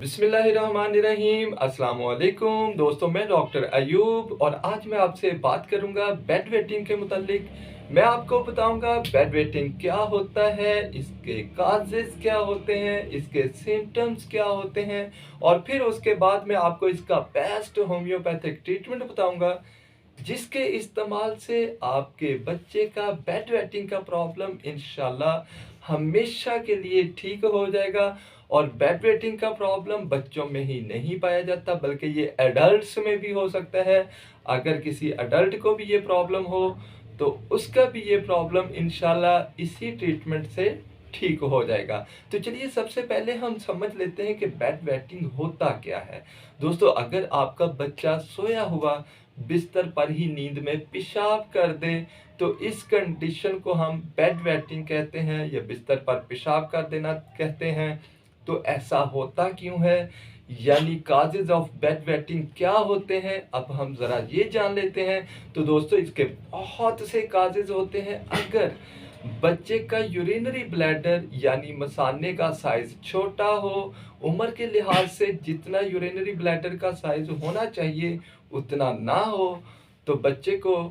बिस्मिल्लाहिर्रहमानिर्रहीम अस्सलाम वालेकुम दोस्तों, मैं डॉक्टर अयूब और आज मैं आपसे बात करूंगा बेड वेटिंग के मुतालिक। मैं आपको बताऊंगा बेड वेटिंग क्या होता है, इसके काजेस क्या होते हैं, इसके सिम्टम्स क्या होते हैं और फिर उसके बाद मैं आपको इसका बेस्ट होम्योपैथिक ट्रीटमेंट बताऊंगा जिसके इस्तेमाल से आपके बच्चे का बेड वेटिंग का प्रॉब्लम इंशाल्लाह हमेशा के लिए ठीक हो जाएगा। और बेड वेटिंग का प्रॉब्लम बच्चों में ही नहीं पाया जाता बल्कि ये एडल्ट्स में भी हो सकता है। अगर किसी एडल्ट को भी ये प्रॉब्लम हो तो उसका भी ये प्रॉब्लम इंशाल्लाह इसी ट्रीटमेंट से ठीक हो जाएगा। तो चलिए सबसे पहले हम समझ लेते हैं कि बेड वेटिंग होता क्या है। दोस्तों, अगर आपका बच्चा सोया हुआ बिस्तर पर ही नींद में पेशाब कर दे तो इस कंडीशन को हम बेड वेटिंग कहते हैं या बिस्तर पर पेशाब कर देना कहते हैं। तो ऐसा होता क्यों है, यानी काजेज ऑफ बेड वेटिंग क्या होते हैं, अब हम ज़रा ये जान लेते हैं। तो दोस्तों, इसके बहुत से काजेज होते हैं। अगर बच्चे का यूरिनरी ब्लैडर यानी मसाने का साइज छोटा हो, उम्र के लिहाज से जितना यूरिनरी ब्लैडर का साइज होना चाहिए उतना ना हो, तो बच्चे को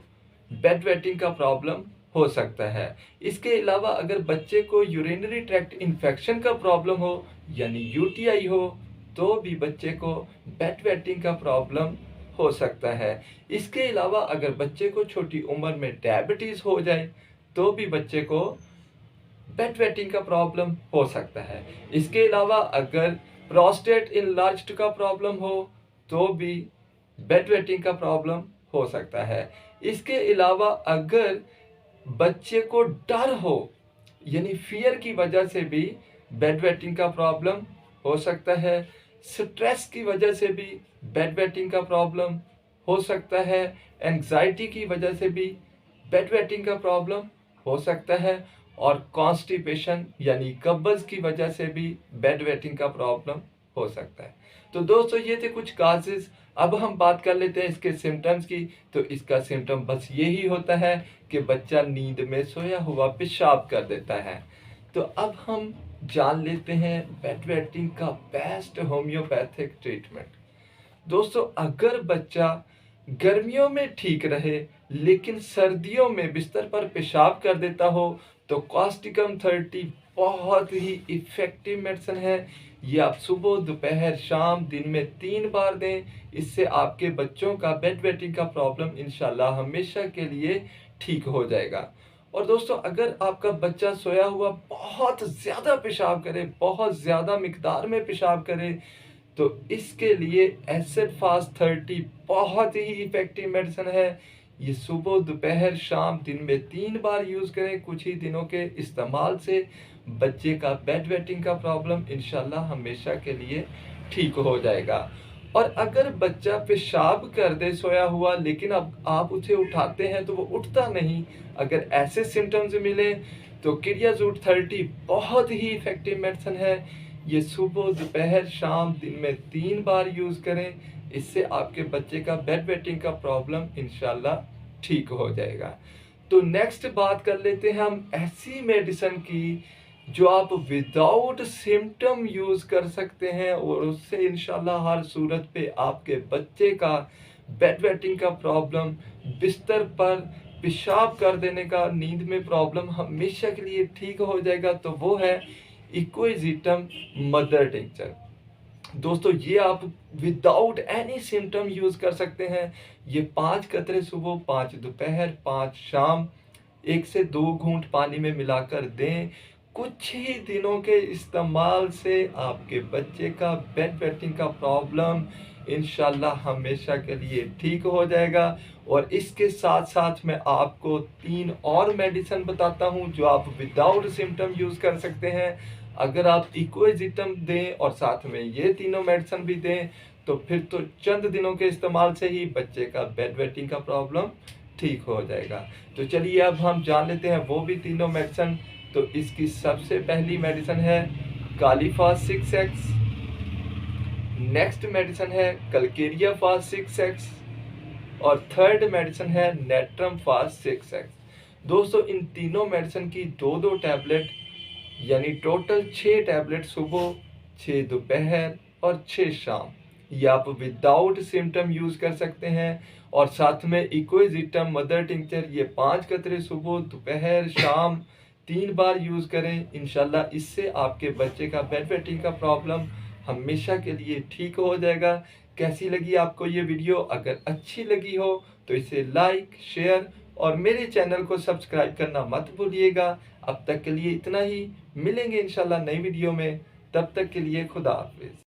बेड वेटिंग का प्रॉब्लम हो सकता है। इसके अलावा अगर बच्चे को यूरिनरी ट्रैक्ट इन्फेक्शन का प्रॉब्लम हो यानी यूटीआई हो तो भी बच्चे को बेड वेटिंग का प्रॉब्लम हो सकता है। इसके अलावा अगर बच्चे को छोटी उम्र में डायबिटीज़ हो जाए तो भी बच्चे को बेड वेटिंग का प्रॉब्लम हो सकता है। इसके अलावा अगर प्रोस्टेट इनलार्ज्ड का प्रॉब्लम हो तो भी बेड वेटिंग का प्रॉब्लम हो सकता है। इसके अलावा अगर बच्चे को डर हो यानी फियर की वजह से भी बेड वेटिंग का प्रॉब्लम हो सकता है। स्ट्रेस की वजह से भी बेड वेटिंग का प्रॉब्लम हो सकता है। एंग्जाइटी की वजह से भी बेड वेटिंग का प्रॉब्लम हो सकता है। और कॉन्स्टिपेशन यानी कब्ज की वजह से भी बेड वेटिंग का प्रॉब्लम हो सकता है। तो दोस्तों, ये थे कुछ काजेज। अब हम बात कर लेते हैं इसके सिम्टम्स की। तो इसका सिम्टम बस यही होता है कि बच्चा नींद में सोया हुआ पेशाब कर देता है। तो अब हम जान लेते हैं बेड वेटिंग का बेस्ट होम्योपैथिक ट्रीटमेंट। दोस्तों, अगर बच्चा गर्मियों में ठीक रहे लेकिन सर्दियों में बिस्तर पर पेशाब कर देता हो तो कॉस्टिकम 30 बहुत ही इफ़ेक्टिव मेडिसिन है। ये आप सुबह, दोपहर, शाम दिन में 3 बार दें। इससे आपके बच्चों का बेड वेटिंग का प्रॉब्लम इंशाल्लाह हमेशा के लिए ठीक हो जाएगा। और दोस्तों, अगर आपका बच्चा सोया हुआ बहुत ज़्यादा पेशाब करे, बहुत ज़्यादा मिकदार में पेशाब करे, तो इसके लिए एसिड फास्ट 30 बहुत ही इफेक्टिव मेडिसिन है। ये सुबह, दोपहर, शाम दिन में 3 बार यूज़ करें। कुछ ही दिनों के इस्तेमाल से बच्चे का बेड वेटिंग का प्रॉब्लम इंशाल्लाह हमेशा के लिए ठीक हो जाएगा। और अगर बच्चा पेशाब कर दे सोया हुआ लेकिन अब आप उसे उठाते हैं तो वो उठता नहीं, अगर ऐसे सिम्टम्स मिले तो क्रियाजूट 30 बहुत ही इफेक्टिव मेडिसिन है। ये सुबह, दोपहर, शाम दिन में 3 बार यूज़ करें। इससे आपके बच्चे का बेड वेटिंग का प्रॉब्लम इंशाल्लाह ठीक हो जाएगा। तो नेक्स्ट बात कर लेते हैं हम ऐसी मेडिसिन की जो आप विदाउट सिम्टम यूज़ कर सकते हैं और उससे इंशाल्लाह हर सूरत पे आपके बच्चे का बेड वेटिंग का प्रॉब्लम, बिस्तर पर पेशाब कर देने का, नींद में प्रॉब्लम हमेशा के लिए ठीक हो जाएगा। तो वो है इक्विजिटम मदर टिंचर। दोस्तों, ये आप विदाउट एनी सिम्टम यूज़ कर सकते हैं। ये 5 कतरे सुबह, 5 दोपहर, 5 शाम, 1 से 2 घूंट पानी में मिलाकर दें। कुछ ही दिनों के इस्तेमाल से आपके बच्चे का बेड वेटिंग का प्रॉब्लम इंशाल्लाह हमेशा के लिए ठीक हो जाएगा। और इसके साथ साथ मैं आपको 3 और मेडिसिन बताता हूँ जो आप विदाउट सिम्टम यूज़ कर सकते हैं। अगर आप इक्विजिटम दें और साथ में ये तीनों मेडिसिन भी दें तो फिर तो चंद दिनों के इस्तेमाल से ही बच्चे का बेड वेटिंग का प्रॉब्लम ठीक हो जाएगा। तो चलिए अब हम जान लेते हैं वो भी तीनों मेडिसिन। तो इसकी सबसे पहली मेडिसिन है कालीफास 6x, नेक्स्ट मेडिसिन है कलकेरिया फास्ट 6x और थर्ड मेडिसिन है नेट्रम फास्ट 6x। दोस्तों, इन तीनों मेडिसिन की 2-2 टैबलेट यानी टोटल 6 टैबलेट सुबह, 6 दोपहर, और 6 शाम। ये आप विदाउट सिम्टम यूज़ कर सकते हैं। और साथ में इकोइजिटम मदर टिंचर, ये 5 कतरे सुबह, दोपहर, शाम 3 बार यूज़ करें। इंशाल्लाह इससे आपके बच्चे का बेड वेटिंग का प्रॉब्लम हमेशा के लिए ठीक हो जाएगा। कैसी लगी आपको ये वीडियो? अगर अच्छी लगी हो तो इसे लाइक, शेयर और मेरे चैनल को सब्सक्राइब करना मत भूलिएगा। अब तक के लिए इतना ही, मिलेंगे इंशाल्लाह नई वीडियो में। तब तक के लिए खुदा हाफिज़।